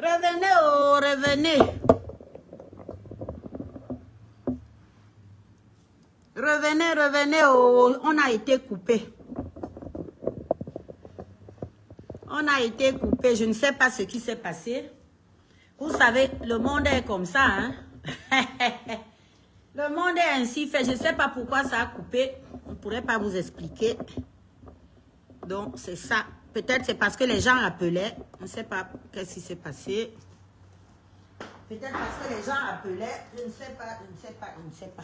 Revenez, oh, revenez. Revenez, revenez, oh, on a été coupé. On a été coupé, je ne sais pas ce qui s'est passé. Vous savez, le monde est comme ça, hein. Le monde est ainsi fait, je ne sais pas pourquoi ça a coupé. On ne pourrait pas vous expliquer. Donc, c'est ça. Peut-être c'est parce que les gens appelaient. On ne sait pas qu'est-ce qui s'est passé. Peut-être parce que les gens appelaient. Je ne sais pas, je ne sais pas, je ne sais pas.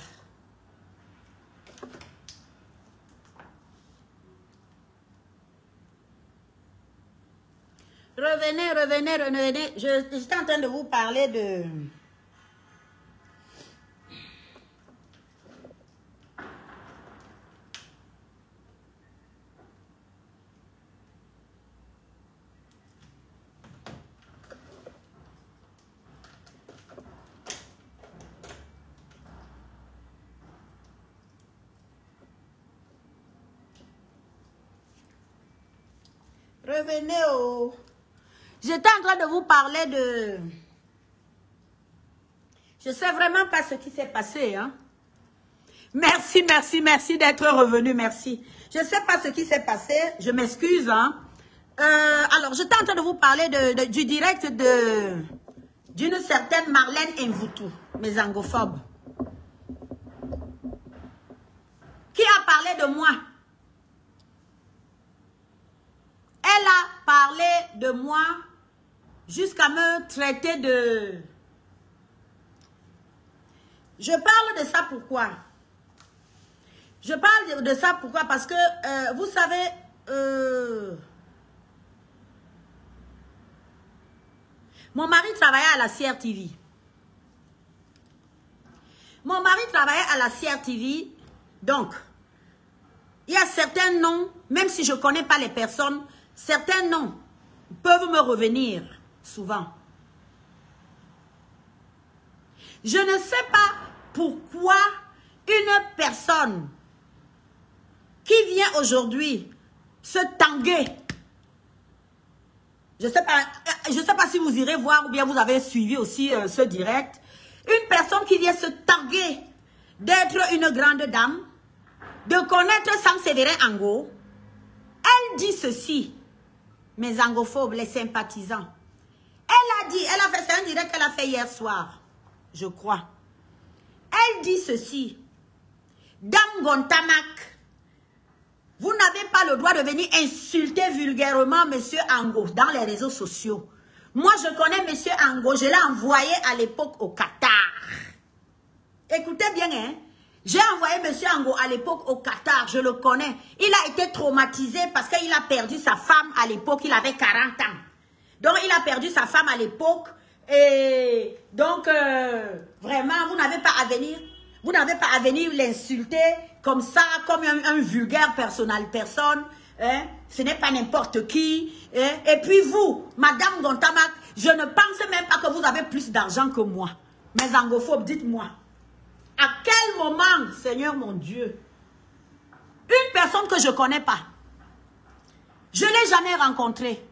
Revenez, revenez, revenez. J'étais en train de vous parler de... Revenez au... J'étais en train de vous parler de... Je ne sais vraiment pas ce qui s'est passé, hein. Merci, merci, merci d'être revenu, merci. Je ne sais pas ce qui s'est passé, je m'excuse, hein. Alors, j'étais en train de vous parler du direct d'une certaine Marlène Mvutu, mes angophobes. Qui a parlé de moi? Elle a parlé de moi jusqu'à me traiter de... Je parle de ça pourquoi? Je parle de ça pourquoi? Parce que, vous savez, mon mari travaillait à la CRTV. Mon mari travaillait à la CRTV, donc, il y a certains noms, même si je ne connais pas les personnes, certains noms peuvent me revenir souvent. Je ne sais pas pourquoi une personne qui vient aujourd'hui se tanguer. Je ne sais pas si vous irez voir ou bien vous avez suivi aussi ce direct. Une personne qui vient se tanguer d'être une grande dame, de connaître Sam-Sévérin Ango. Elle dit ceci, mes angophobes, les sympathisants. Elle a dit, elle a fait, c'est un direct qu'elle a fait hier soir, je crois. Elle dit ceci, Dame Gontamak, vous n'avez pas le droit de venir insulter vulgairement Monsieur Ango dans les réseaux sociaux. Moi, je connais Monsieur Ango, je l'ai envoyé à l'époque au Qatar. Écoutez bien, hein. J'ai envoyé Monsieur Ango à l'époque au Qatar, je le connais. Il a été traumatisé parce qu'il a perdu sa femme à l'époque, il avait 40 ans. Donc, il a perdu sa femme à l'époque. Et donc, vraiment, vous n'avez pas à venir. Vous n'avez pas à venir l'insulter comme ça, comme un vulgaire personne. Hein? Ce n'est pas n'importe qui. Hein? Et puis vous, Madame Gontamak, je ne pense même pas que vous avez plus d'argent que moi. Mes angophobes, dites-moi. À quel moment, Seigneur mon Dieu, une personne que je ne connais pas, je ne l'ai jamais rencontrée,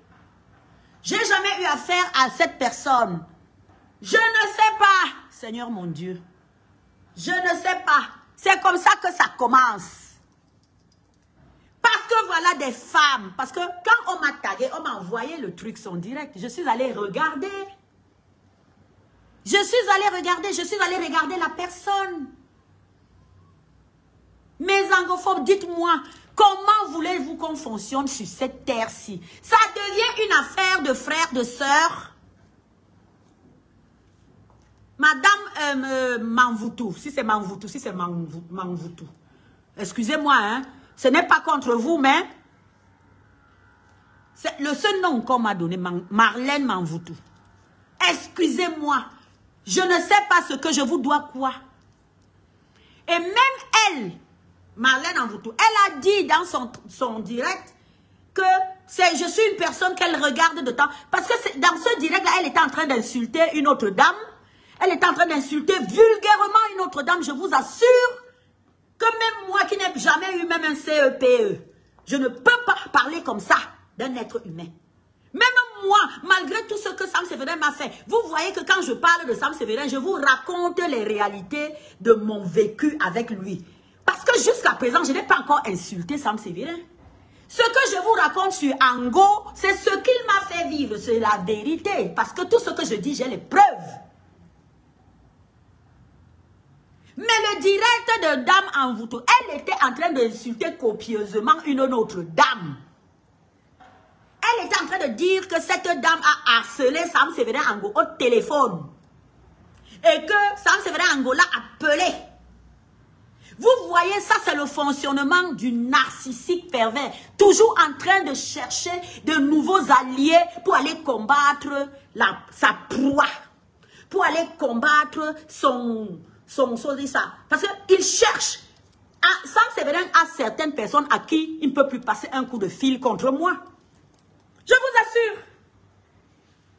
je n'ai jamais eu affaire à cette personne, je ne sais pas, Seigneur mon Dieu, je ne sais pas, c'est comme ça que ça commence. Parce que voilà des femmes, parce que quand on m'a tagué, on m'a envoyé le truc son direct, je suis allée regarder. Je suis allée regarder la personne. Mes angophobes, dites-moi, comment voulez-vous qu'on fonctionne sur cette terre-ci? Ça devient une affaire de frères, de sœurs. Madame Manvutu, si c'est Manvutu, Manvutu. Excusez-moi, hein, ce n'est pas contre vous, mais c'est le seul nom qu'on m'a donné, Marlène Manvutu. Excusez-moi. Je ne sais pas ce que je vous dois quoi. Et même elle, Marlène Mvutu, elle a dit dans son direct que je suis une personne qu'elle regarde de temps. Parce que dans ce direct-là, elle était en train d'insulter une autre dame. Elle était en train d'insulter vulgairement une autre dame. Je vous assure que même moi qui n'ai jamais eu même un CEPE, je ne peux pas parler comme ça d'un être humain. Même moi, malgré tout ce que Sam Sévérin m'a fait, vous voyez que quand je parle de Sam Sévérin, je vous raconte les réalités de mon vécu avec lui. Parce que jusqu'à présent, je n'ai pas encore insulté Sam Sévérin. Ce que je vous raconte sur Ango, c'est ce qu'il m'a fait vivre, c'est la vérité. Parce que tout ce que je dis, j'ai les preuves. Mais le direct de Dame Envoûtou, elle était en train d'insulter copieusement une autre dame. Elle était en train de dire que cette dame a harcelé Sam Sévérin Ango au téléphone. Et que Sam Sévérin Ango l'a appelé. Vous voyez, ça c'est le fonctionnement du narcissique pervers. Toujours en train de chercher de nouveaux alliés pour aller combattre sa proie. Pour aller combattre son ça. Parce qu'il cherche. Sam Sévérin a certaines personnes à qui il ne peut plus passer un coup de fil contre moi. Je vous assure.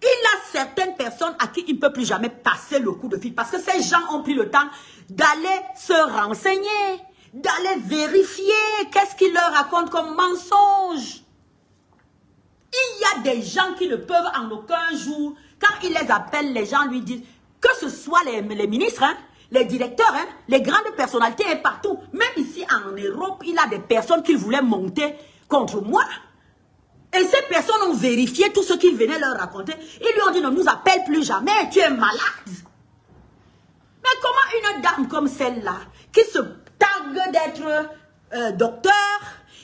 Il a certaines personnes à qui il ne peut plus jamais passer le coup de fil. Parce que ces gens ont pris le temps d'aller se renseigner, d'aller vérifier qu'est-ce qu'il leur raconte comme mensonge. Il y a des gens qui ne peuvent en aucun jour, quand il les appelle, les gens lui disent, que ce soit les ministres, hein, les directeurs, hein, les grandes personnalités et partout, même ici en Europe, il y a des personnes qui voulaient monter contre moi. Et ces personnes ont vérifié tout ce qu'il venait leur raconter. Ils lui ont dit, ne nous appelle plus jamais, tu es malade. Mais comment une dame comme celle-là, qui se targue d'être docteur,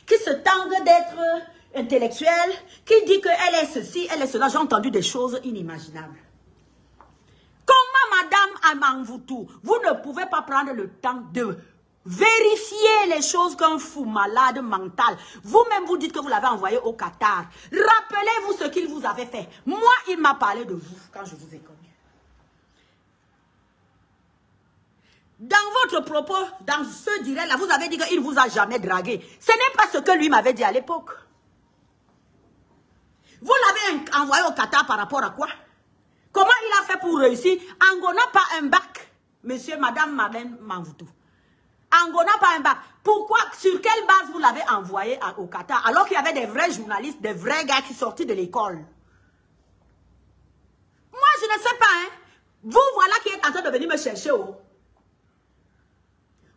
qui se targue d'être intellectuelle, qui dit qu'elle est ceci, elle est cela, j'ai entendu des choses inimaginables. Comment Madame Amangvoutou, vous ne pouvez pas prendre le temps de vérifier les choses qu'un fou malade mental. Vous-même vous dites que vous l'avez envoyé au Qatar. Rappelez-vous ce qu'il vous avait fait. Moi, il m'a parlé de vous quand je vous ai connu. Dans votre propos, dans ce direct-là, vous avez dit qu'il ne vous a jamais dragué. Ce n'est pas ce que lui m'avait dit à l'époque. Vous l'avez envoyé au Qatar par rapport à quoi? Comment il a fait pour réussir? Ango n'a pas un bac, monsieur, madame, Marlène Manvoutou. Ango n'a pas un bac. Pourquoi, sur quelle base vous l'avez envoyé au Qatar? Alors qu'il y avait des vrais journalistes, des vrais gars qui sortaient de l'école. Moi, je ne sais pas, hein. Vous voilà qui êtes en train de venir me chercher, oh.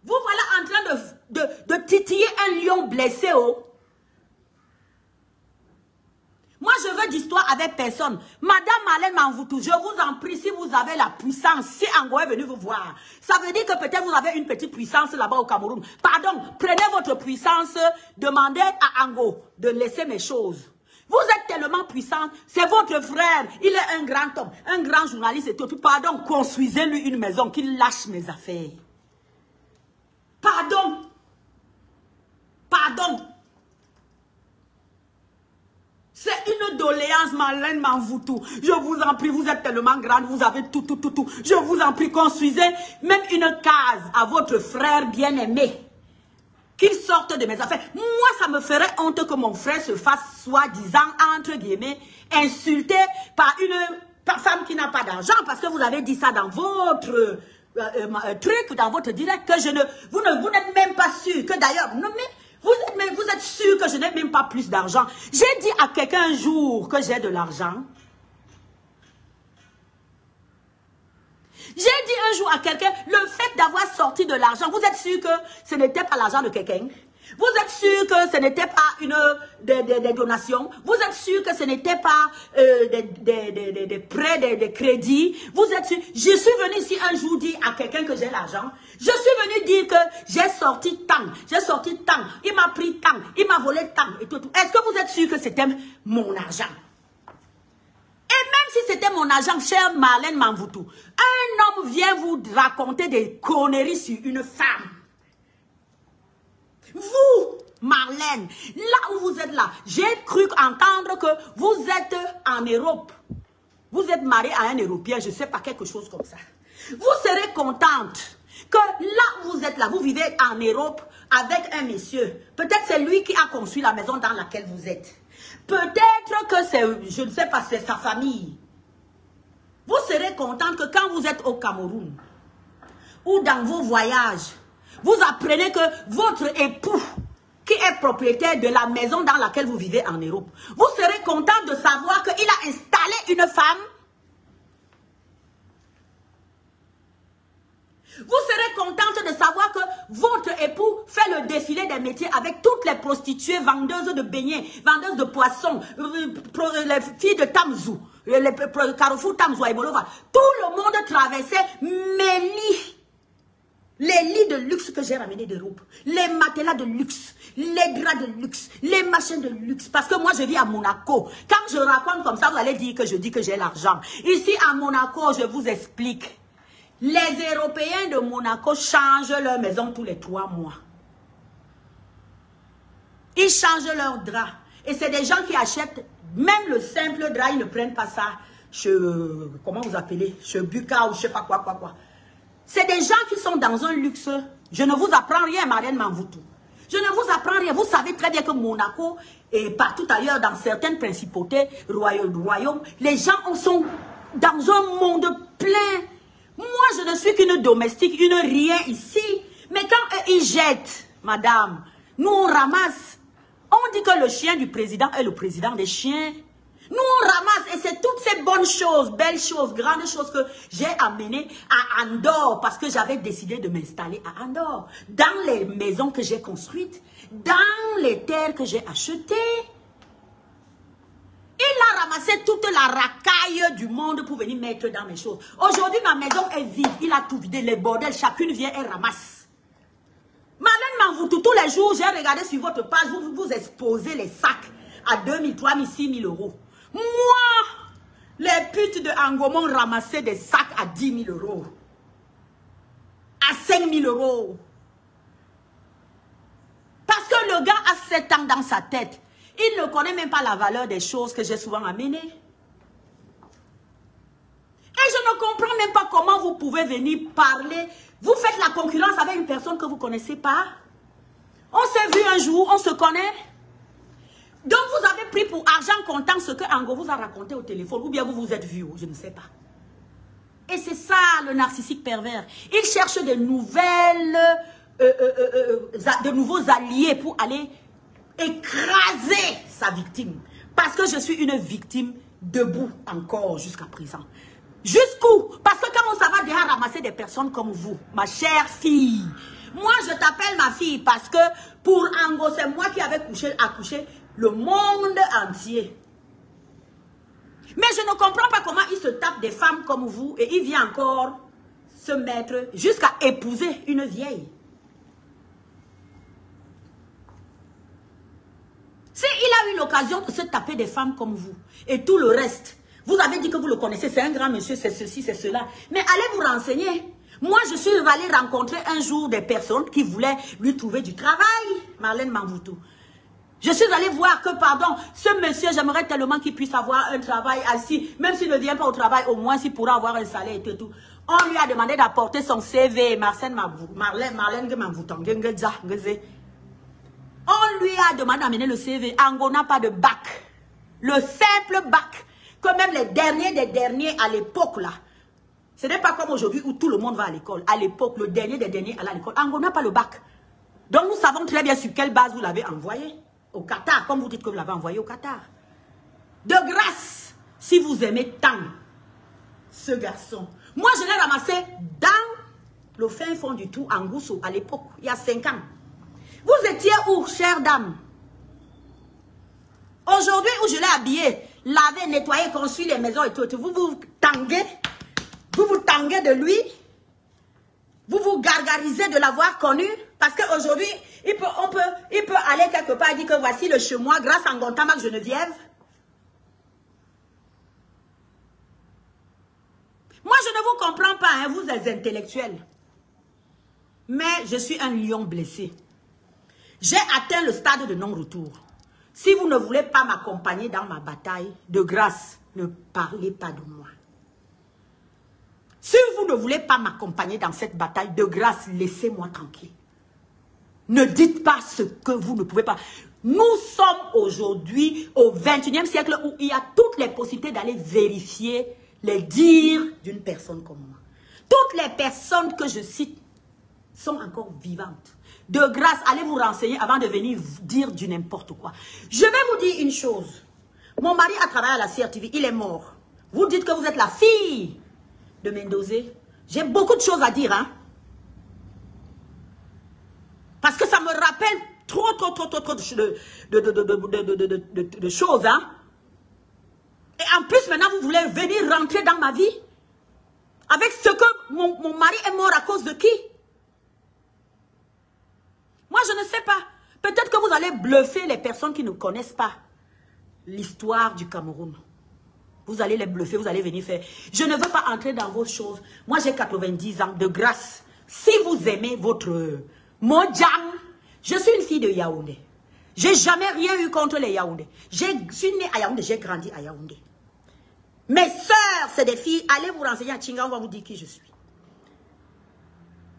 Vous voilà en train de titiller un lion blessé, oh. Moi, je veux d'histoire avec personne. Madame Marlène Manvoutou, je vous en prie, si vous avez la puissance, si Ango est venu vous voir, ça veut dire que peut-être vous avez une petite puissance là-bas au Cameroun. Pardon, prenez votre puissance, demandez à Ango de laisser mes choses. Vous êtes tellement puissant, c'est votre frère, il est un grand homme, un grand journaliste et tout. Pardon, construisez-lui une maison, qu'il lâche mes affaires. Pardon. Pardon. C'est une doléance, Marlène Manvoutou. Je vous en prie, vous êtes tellement grande, vous avez tout. Je vous en prie, construisez même une case à votre frère bien-aimé. Qu'il sorte de mes affaires. Moi, ça me ferait honte que mon frère se fasse, soi-disant, entre guillemets, insulté par une femme qui n'a pas d'argent. Parce que vous avez dit ça dans votre truc, dans votre direct, que vous n'êtes même pas sûr que d'ailleurs, non mais... Vous êtes sûr que je n'ai même pas plus d'argent. J'ai dit à quelqu'un un jour que j'ai de l'argent. J'ai dit un jour à quelqu'un, le fait d'avoir sorti de l'argent, vous êtes sûr que ce n'était pas l'argent de quelqu'un? Vous êtes sûr que ce n'était pas des donations? Vous êtes sûr que ce n'était pas des prêts, des crédits? Vous êtes sûr? Je suis venu ici un jour dire à quelqu'un que j'ai l'argent. Je suis venu dire que j'ai sorti tant, il m'a pris tant, il m'a volé tant et tout. Est-ce que vous êtes sûr que c'était mon argent? Et même si c'était mon argent, chère Marlène Manvoutou, un homme vient vous raconter des conneries sur une femme. Vous, Marlène, là où vous êtes là, j'ai cru entendre que vous êtes en Europe. Vous êtes marié à un Européen, je ne sais pas, quelque chose comme ça. Vous serez contente que là où vous êtes là, vous vivez en Europe avec un monsieur. Peut-être c'est lui qui a construit la maison dans laquelle vous êtes. Peut-être que c'est, je ne sais pas, c'est sa famille. Vous serez contente que quand vous êtes au Cameroun ou dans vos voyages, vous apprenez que votre époux, qui est propriétaire de la maison dans laquelle vous vivez en Europe, vous serez content de savoir qu'il a installé une femme. Vous serez contente de savoir que votre époux fait le défilé des métiers avec toutes les prostituées, vendeuses de beignets, vendeuses de poissons, les filles de Tamzou, les Carrefour Tamzou et Bolova. Tout le monde traversait mes lits. Les lits de luxe que j'ai ramenés d'Europe, les matelas de luxe, les draps de luxe, les machines de luxe. Parce que moi, je vis à Monaco. Quand je raconte comme ça, vous allez dire que je dis que j'ai l'argent. Ici, à Monaco, je vous explique. Les Européens de Monaco changent leur maison tous les 3 mois. Ils changent leurs draps. Et c'est des gens qui achètent même le simple drap, ils ne prennent pas ça chez, comment vous appelez, chez Buka ou je ne sais pas quoi. C'est des gens qui sont dans un luxe. Je ne vous apprends rien, Marianne Manvoutou. Je ne vous apprends rien. Vous savez très bien que Monaco et partout ailleurs, dans certaines principautés, royaumes, les gens sont dans un monde plein. Moi, je ne suis qu'une domestique, une rien ici. Mais quand ils jettent, madame, nous on ramasse. On dit que le chien du président est le président des chiens. Nous on ramasse et c'est toutes ces bonnes choses, belles choses, grandes choses que j'ai amenées à Andorre parce que j'avais décidé de m'installer à Andorre. Dans les maisons que j'ai construites, dans les terres que j'ai achetées. Il a ramassé toute la racaille du monde pour venir mettre dans mes choses. Aujourd'hui, ma maison est vide. Il a tout vidé, les bordels. Chacune vient et ramasse. Madame Manvoutou, tous les jours, j'ai regardé sur votre page, vous exposez les sacs à 2 000, 3 000, 6 000 euros. Moi, les putes de Angomon ramassaient des sacs à 10 000 euros. À 5 000 euros. Parce que le gars a 7 ans dans sa tête. Il ne connaît même pas la valeur des choses que j'ai souvent amenées. Et je ne comprends même pas comment vous pouvez venir parler. Vous faites la concurrence avec une personne que vous ne connaissez pas. On s'est vu un jour, on se connaît. Donc vous avez pris pour argent comptant ce que Ango vous a raconté au téléphone. Ou bien vous vous êtes vu, je ne sais pas. Et c'est ça le narcissique pervers. Il cherche de nouveaux alliés pour aller écraser sa victime. Parce que je suis une victime debout encore jusqu'à présent. Jusqu'où? Parce que quand on va déjà ramasser des personnes comme vous, ma chère fille. Moi, je t'appelle ma fille parce que pour Ango, c'est moi qui avais accouché le monde entier. Mais je ne comprends pas comment il se tape des femmes comme vous et il vient encore se mettre jusqu'à épouser une vieille. S'il a eu l'occasion de se taper des femmes comme vous et tout le reste, vous avez dit que vous le connaissez, c'est un grand monsieur, c'est ceci, c'est cela. Mais allez vous renseigner. Moi, je suis allée rencontrer un jour des personnes qui voulaient lui trouver du travail, Marlène Manvoutou. Je suis allée voir que, pardon, ce monsieur, j'aimerais tellement qu'il puisse avoir un travail assis, même s'il ne vient pas au travail, au moins s'il pourra avoir un salaire et tout. On lui a demandé d'apporter son CV, Marlène Manvoutou. On lui a demandé d'amener le CV. Ango n'a pas de bac. Le simple bac. Que même les derniers des derniers à l'époque là. Ce n'est pas comme aujourd'hui où tout le monde va à l'école. À l'époque, le dernier des derniers allait à l'école. Ango n'a pas le bac. Donc nous savons très bien sur quelle base vous l'avez envoyé. Au Qatar, comme vous dites que vous l'avez envoyé au Qatar. De grâce, si vous aimez tant ce garçon. Moi, je l'ai ramassé dans le fin fond du tout, en Goussou, à l'époque, il y a 5 ans. Vous étiez où, chère dame? Aujourd'hui, où je l'ai habillé, lavé, nettoyé, construit les maisons et tout, vous vous tanguez de lui, vous vous gargarisez de l'avoir connu, parce qu'aujourd'hui, il peut aller quelque part et dire que voici le chemin grâce à Ngontama Geneviève. Moi, je ne vous comprends pas, hein, vous êtes intellectuels. Mais je suis un lion blessé. J'ai atteint le stade de non-retour. Si vous ne voulez pas m'accompagner dans ma bataille, de grâce, ne parlez pas de moi. Si vous ne voulez pas m'accompagner dans cette bataille, de grâce, laissez-moi tranquille. Ne dites pas ce que vous ne pouvez pas. Nous sommes aujourd'hui au 21e siècle où il y a toutes les possibilités d'aller vérifier les dires d'une personne comme moi. Toutes les personnes que je cite sont encore vivantes. De grâce, allez vous renseigner avant de venir dire du n'importe quoi. Je vais vous dire une chose. Mon mari a travaillé à la CRTV, il est mort. Vous dites que vous êtes la fille de Mendozé. J'ai beaucoup de choses à dire, hein. Parce que ça me rappelle trop de choses, hein. Et en plus, maintenant, vous voulez venir rentrer dans ma vie avec ce que mon mari est mort à cause de qui? Moi, je ne sais pas. Peut-être que vous allez bluffer les personnes qui ne connaissent pas l'histoire du Cameroun. Vous allez les bluffer, vous allez venir faire. Je ne veux pas entrer dans vos choses. Moi, j'ai 90 ans, de grâce. Si vous aimez votre Mojang, je suis une fille de Yaoundé. J'ai jamais rien eu contre les Yaoundés. Je suis née à Yaoundé, j'ai grandi à Yaoundé. Mes sœurs, c'est des filles. Allez vous renseigner à Tchinga, on va vous dire qui je suis.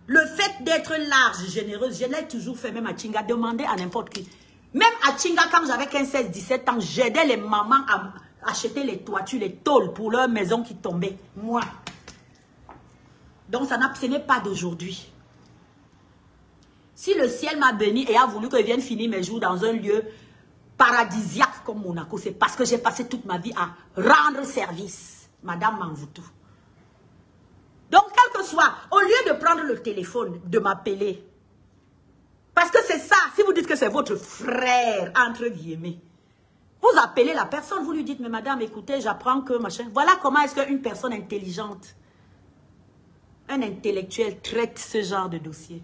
Le fait d'être large, généreuse, je l'ai toujours fait, même à Tchinga. Demandez à n'importe qui. Même à Tchinga, quand j'avais 15, 16, 17 ans, j'aidais les mamans à acheter les toitures, les tôles pour leur maison qui tombaient. Moi. Donc, ce n'est pas d'aujourd'hui. Si le ciel m'a béni et a voulu que je vienne finir mes jours dans un lieu paradisiaque comme Monaco, c'est parce que j'ai passé toute ma vie à rendre service. Madame Manvoutou. Donc, quel que soit, au lieu de prendre le téléphone, de m'appeler, parce que c'est ça, si vous dites que c'est votre frère, entre guillemets, vous appelez la personne, vous lui dites, mais madame, écoutez, j'apprends que machin. Voilà comment est-ce qu'une personne intelligente, un intellectuel traite ce genre de dossier.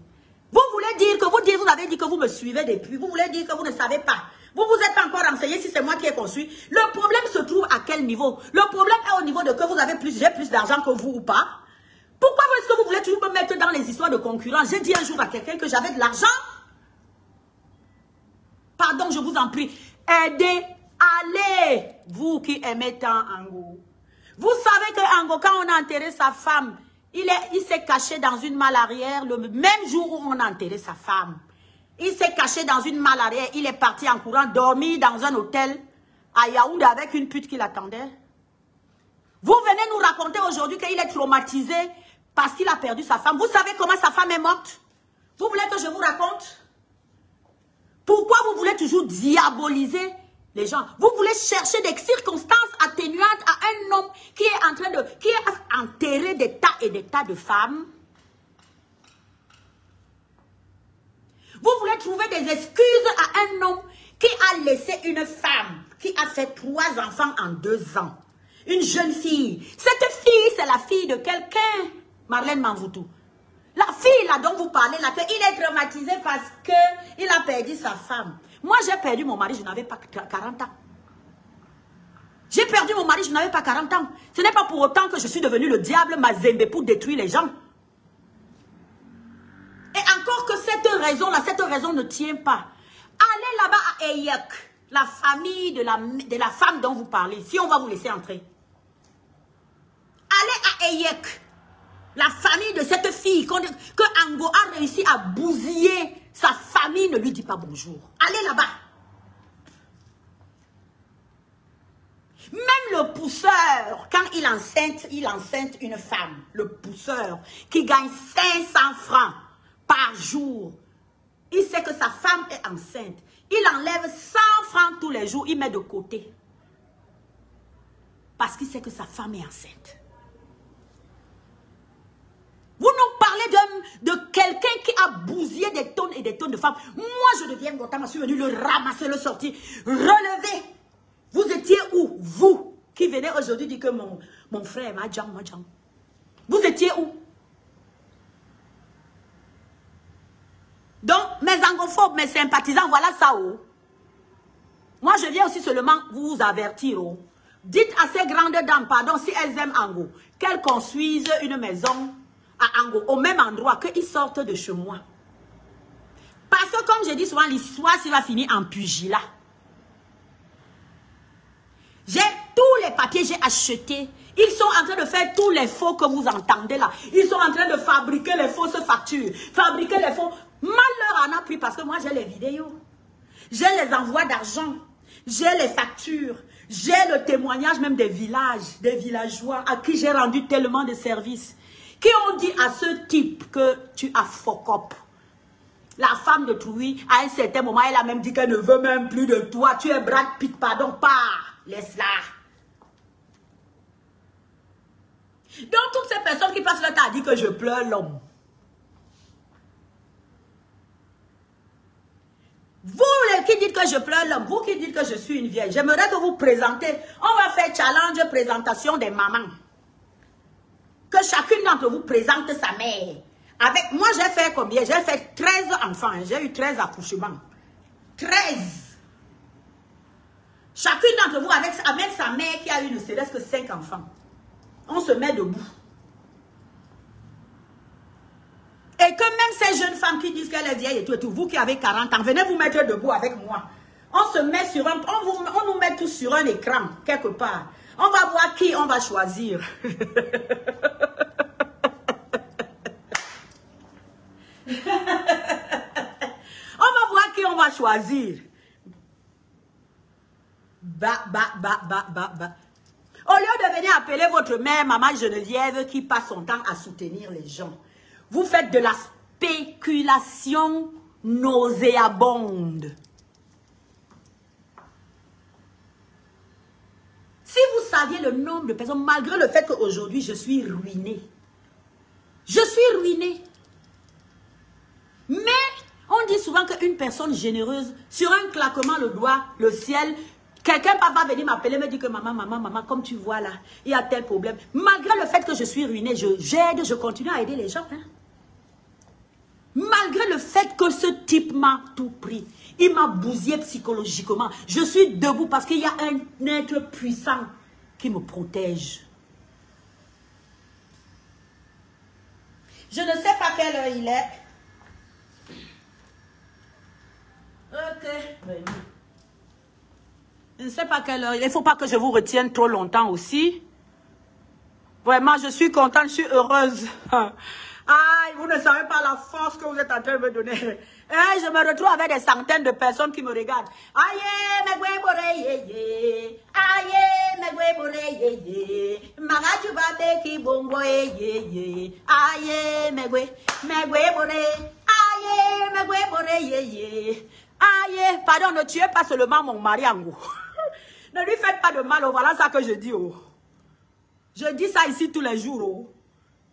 Vous voulez dire que vous avez dit que vous me suivez depuis, vous voulez dire que vous ne savez pas. Vous vous êtes encore renseigné si c'est moi qui ai construit. Le problème se trouve à quel niveau? Le problème est au niveau de que vous avez j'ai plus d'argent que vous ou pas. Pourquoi est-ce que vous voulez toujours me mettre dans les histoires de concurrence? J'ai dit un jour à quelqu'un que j'avais de l'argent. Pardon, je vous en prie. Aidez, allez, vous qui aimez tant Ango. Vous savez que Ango, quand on a enterré sa femme, il s'est caché dans une malle arrière le même jour où on a enterré sa femme. Il s'est caché dans une malle arrière, il est parti en courant, dormir dans un hôtel à Yaoundé avec une pute qui l'attendait. Vous venez nous raconter aujourd'hui qu'il est traumatisé parce qu'il a perdu sa femme. Vous savez comment sa femme est morte? Vous voulez que je vous raconte? Pourquoi vous voulez toujours diaboliser les gens? Vous voulez chercher des circonstances atténuantes à un homme qui est en train qui a enterré des tas et des tas de femmes? Vous voulez trouver des excuses à un homme qui a laissé une femme, qui a fait 3 enfants en 2 ans. Une jeune fille. Cette fille, c'est la fille de quelqu'un. Marlène Manvoutou. La fille là dont vous parlez, là, il est traumatisé parce qu'il a perdu sa femme. Moi, j'ai perdu mon mari, je n'avais pas 40 ans. J'ai perdu mon mari, je n'avais pas 40 ans. Ce n'est pas pour autant que je suis devenu le diable Mazembe pour détruire les gens. Et encore que cette raison ne tient pas. Allez là-bas à Eyek, la famille de la femme dont vous parlez, si on va vous laisser entrer. Allez à Eyek, la famille de cette fille que Ango a réussi à bousiller. Sa famille ne lui dit pas bonjour. Allez là-bas. Même le pousseur, quand il enceinte une femme, le pousseur qui gagne 500 francs par jour, il sait que sa femme est enceinte. Il enlève 100 francs tous les jours, il met de côté. Parce qu'il sait que sa femme est enceinte. Vous nous parlez de quelqu'un qui a bousillé des tonnes et des tonnes de femmes. Moi, je deviens Gotama, je suis venu le ramasser, le sortir, relever. Vous étiez où? Vous, qui venez aujourd'hui dire que mon frère, Madjang. Vous étiez où? Donc, mes angophobes, mes sympathisants, voilà ça. Oh. Moi, je viens aussi seulement vous avertir. Oh. Dites à ces grandes dames, pardon, si elles aiment Ango, qu'elles construisent une maison à Ango, au même endroit, qu'ils sortent de chez moi. Parce que, comme je dis souvent, l'histoire, ça va finir en pugilat. J'ai tous les papiers, j'ai acheté. Ils sont en train de faire tous les faux que vous entendez là. Ils sont en train de fabriquer les fausses factures. Fabriquer les faux. Mal leur en a pris parce que moi j'ai les vidéos. J'ai les envois d'argent. J'ai les factures. J'ai le témoignage même des villages, des villageois à qui j'ai rendu tellement de services. Qui ont dit à ce type que tu as fuck up. La femme de Trouy, à un certain moment, elle a même dit qu'elle ne veut même plus de toi. Tu es Brad Pitt, pardon, pars. Laisse-la. Donc, toutes ces personnes qui passent le temps à dire que je pleure l'homme. Vous qui dites que je pleure l'homme, vous qui dites que je suis une vieille, j'aimerais que vous présentez. On va faire challenge présentation des mamans. Que chacune d'entre vous présente sa mère. Avec moi, j'ai fait combien? J'ai fait 13 enfants. J'ai eu 13 accouchements. 13. Chacune d'entre vous avec sa mère qui a eu ne serait-ce que 5 enfants. On se met debout. Et que même ces jeunes femmes qui disent qu'elle est vieille et tout, vous qui avez 40 ans, venez vous mettre debout avec moi. On se met sur un... On nous met tous sur un écran, quelque part. On va voir qui on va choisir. On va voir qui on va choisir. Au lieu de venir appeler votre mère, maman Geneviève, qui passe son temps à soutenir les gens, vous faites de la spéculation nauséabonde. Si vous saviez le nombre de personnes, malgré le fait qu'aujourd'hui je suis ruinée. Je suis ruinée. Mais on dit souvent qu'une personne généreuse, sur un claquement le doigt, le ciel, quelqu'un va venir m'appeler, me dire que maman, comme tu vois là, il y a tel problème. Malgré le fait que je suis ruinée, j'aide, je continue à aider les gens. Hein. Malgré le fait que ce type m'a tout pris, il m'a bousillé psychologiquement. Je suis debout parce qu'il y a un être puissant qui me protège. Je ne sais pas quelle heure il est. Ok. Je ne sais pas quelle heure. Il ne faut pas que je vous retienne trop longtemps aussi. Vraiment, je suis contente, je suis heureuse. Aïe, vous ne savez pas la force que vous êtes en train de me donner. Je me retrouve avec des centaines de personnes qui me regardent. Aïe, me gwebore yeye. Aïe, me gwebore yeye. Magaju babe ki bongo yeye. Aïe, me gwebore. Aïe, me gwebore yeye. Aïe, pardon, ne tuez pas seulement mon mari Ango. Ne lui faites pas de mal, oh, voilà ça que je dis. Oh. Je dis ça ici tous les jours. Oh.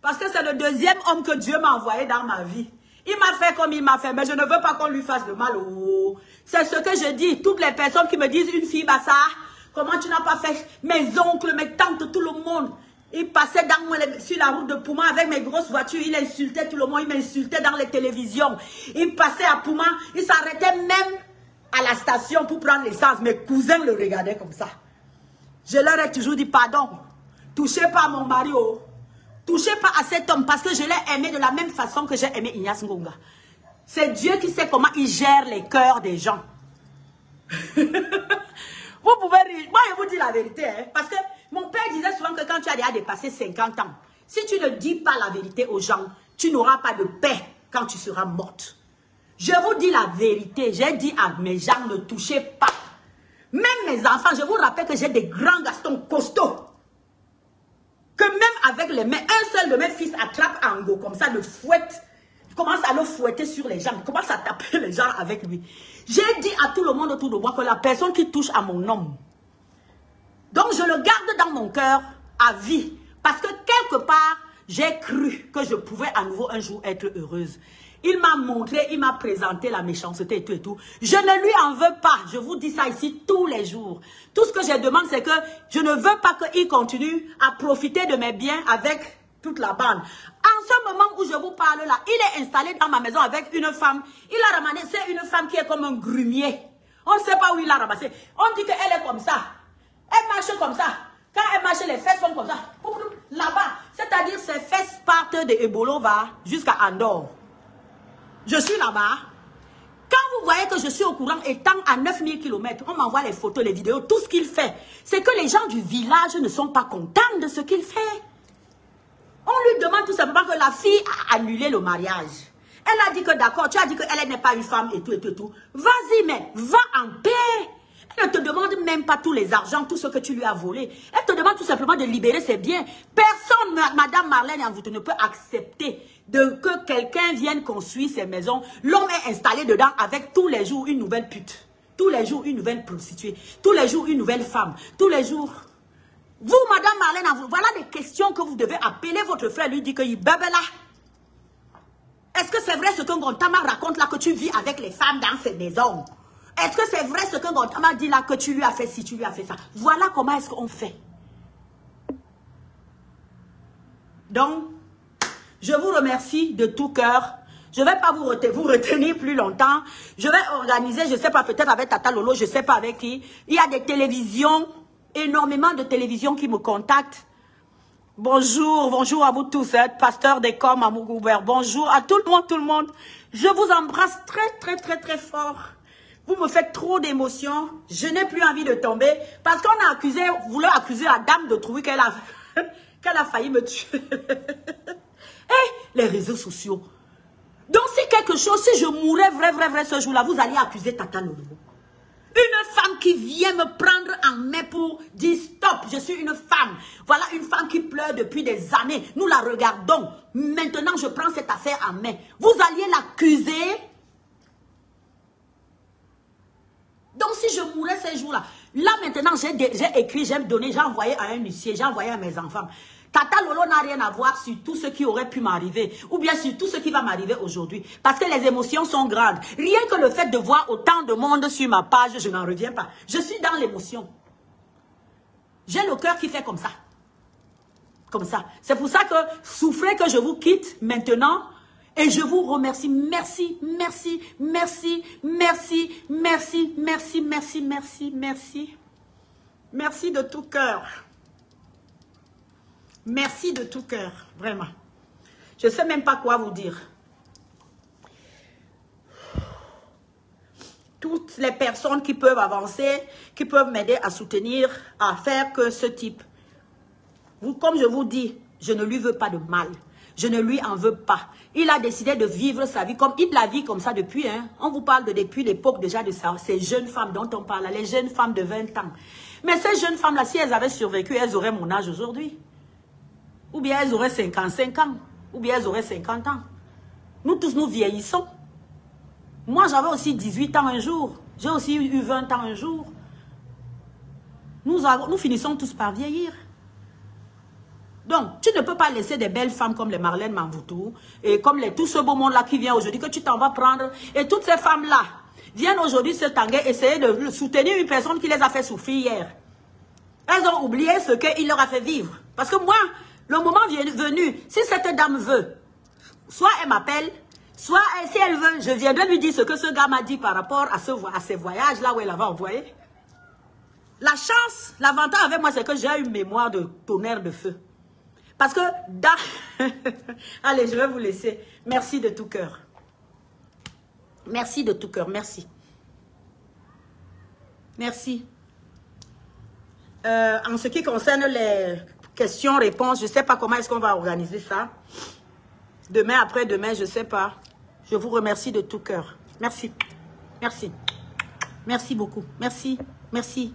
Parce que c'est le deuxième homme que Dieu m'a envoyé dans ma vie. Il m'a fait comme il m'a fait, mais je ne veux pas qu'on lui fasse de mal. Oh. C'est ce que je dis. Toutes les personnes qui me disent, une fille, bah ça, comment tu n'as pas fait? Mes oncles, mes tantes, tout le monde. Il passait sur la route de Pouma avec mes grosses voitures. Il insultait tout le monde. Il m'insultait dans les télévisions. Il passait à Pouma. Il s'arrêtait même à la station pour prendre l'essence. Mes cousins le regardaient comme ça. Je leur ai toujours dit pardon. Touchez pas à mon mari. Oh. Touchez pas à cet homme parce que je l'ai aimé de la même façon que j'ai aimé Ignace Ngonga. C'est Dieu qui sait comment il gère les cœurs des gens. Vous pouvez rire. Moi, je vous dis la vérité. Hein, parce que mon père disait souvent que quand tu as déjà dépassé 50 ans, si tu ne dis pas la vérité aux gens, tu n'auras pas de paix quand tu seras morte. Je vous dis la vérité. J'ai dit à mes gens, ne touchez pas. Même mes enfants, je vous rappelle que j'ai des grands gastons costauds. Que même avec les mains, un seul de mes fils attrape Ango comme ça, le fouette. Commence à le fouetter sur les jambes. Commence à taper les gens avec lui. J'ai dit à tout le monde autour de moi que la personne qui touche à mon homme, donc je le garde dans mon cœur à vie. Parce que quelque part, j'ai cru que je pouvais à nouveau un jour être heureuse. Il m'a montré, il m'a présenté la méchanceté et tout et tout. Je ne lui en veux pas. Je vous dis ça ici tous les jours. Tout ce que je demande, c'est que je ne veux pas qu'il continue à profiter de mes biens avec toute la bande. En ce moment où je vous parle là, il est installé dans ma maison avec une femme. Il a ramassé une femme qui est comme un grumier. On ne sait pas où il l'a ramassé. On dit qu'elle est comme ça. Elle marche comme ça. Quand elle marche, les fesses sont comme ça. Là-bas. C'est-à-dire ses fesses partent de Ebolova jusqu'à Andorre. Je suis là-bas. Quand vous voyez que je suis au courant, étant à 9000 km, on m'envoie les photos, les vidéos, tout ce qu'il fait. C'est que les gens du village ne sont pas contents de ce qu'il fait. On lui demande tout simplement que la fille a annulé le mariage. Elle a dit que d'accord, tu as dit qu'elle n'est pas une femme et tout et tout et tout. Vas-y, mais va en paix. Elle ne te demande même pas tous les argents, tout ce que tu lui as volé. Elle te demande tout simplement de libérer ses biens. Personne, Madame Marlène Yamvoutou, ne peut accepter que quelqu'un vienne construire ses maisons. L'homme est installé dedans avec tous les jours une nouvelle pute. Tous les jours une nouvelle prostituée. Tous les jours une nouvelle femme. Tous les jours... Vous, Madame Marlène Yamvoutou, voilà des questions que vous devez appeler votre frère, lui dire qu'il bébé là. Est-ce que c'est vrai ce que Ngontama raconte là, que tu vis avec les femmes dans ces maisons? Est-ce que c'est vrai ce que Ngontama dit là, que tu lui as fait ci, tu lui as fait ça? Voilà comment est-ce qu'on fait. Donc, je vous remercie de tout cœur. Je ne vais pas vous retenir plus longtemps. Je vais organiser, je ne sais pas, peut-être avec Tata Lolo, je ne sais pas avec qui. Il y a des télévisions, énormément de télévisions qui me contactent. Bonjour, bonjour à vous tous, hein, pasteur des coms à Mougoubert. Bonjour à tout le monde, tout le monde. Je vous embrasse très, très, très, très fort. Vous me faites trop d'émotions. Je n'ai plus envie de tomber. Parce qu'on a accusé, voulait accuser la dame de trouver qu'elle a failli me tuer. Et les réseaux sociaux. Donc, si quelque chose, si je mourais vrai ce jour-là, vous alliez accuser Tata Lolo. Une femme qui vient me prendre en main pour dire stop, je suis une femme. Voilà une femme qui pleure depuis des années. Nous la regardons. Maintenant, je prends cette affaire en main. Vous alliez l'accuser. Donc, si je mourais ces jours-là, là maintenant, j'ai écrit, j'ai donné, j'ai envoyé à un huissier, j'ai envoyé à mes enfants. Tata Lolo n'a rien à voir sur tout ce qui aurait pu m'arriver, ou bien sur tout ce qui va m'arriver aujourd'hui. Parce que les émotions sont grandes. Rien que le fait de voir autant de monde sur ma page, je n'en reviens pas. Je suis dans l'émotion. J'ai le cœur qui fait comme ça. Comme ça. C'est pour ça que souffrez que je vous quitte maintenant. Et je vous remercie. Merci, merci, merci, merci, merci, merci, merci, merci, merci. Merci de tout cœur. Merci de tout cœur, vraiment. Je ne sais même pas quoi vous dire. Toutes les personnes qui peuvent avancer, qui peuvent m'aider à soutenir, à faire que ce type. Vous, comme je vous dis, je ne lui veux pas de mal. Je ne lui en veux pas. Il a décidé de vivre sa vie comme il la vit comme ça depuis. Hein. On vous parle depuis l'époque déjà de ça, ces jeunes femmes dont on parle, les jeunes femmes de 20 ans. Mais ces jeunes femmes-là, si elles avaient survécu, elles auraient mon âge aujourd'hui. Ou bien elles auraient 55 ans. Ou bien elles auraient 50 ans. Nous tous, nous vieillissons. Moi, j'avais aussi 18 ans un jour. J'ai aussi eu 20 ans un jour. Nous finissons tous par vieillir. Donc, tu ne peux pas laisser des belles femmes comme les Marlène Yamvoutou et comme tout ce beau monde-là qui vient aujourd'hui, que tu t'en vas prendre. Et toutes ces femmes-là viennent aujourd'hui se tanguer, essayer de soutenir une personne qui les a fait souffrir hier. Elles ont oublié ce qu'il leur a fait vivre. Parce que moi, le moment est venu, si cette dame veut, soit elle m'appelle, soit si elle veut, je viendrai lui dire ce que ce gars m'a dit par rapport à ces voyages-là où elle avait envoyé. La chance, l'avantage avec moi, c'est que j'ai une mémoire de tonnerre de feu. Parce que, allez, je vais vous laisser. Merci de tout cœur. Merci de tout cœur, merci. Merci. En ce qui concerne les questions-réponses, je ne sais pas comment est-ce qu'on va organiser ça. Demain, après-demain, je ne sais pas. Je vous remercie de tout cœur. Merci. Merci. Merci beaucoup. Merci. Merci.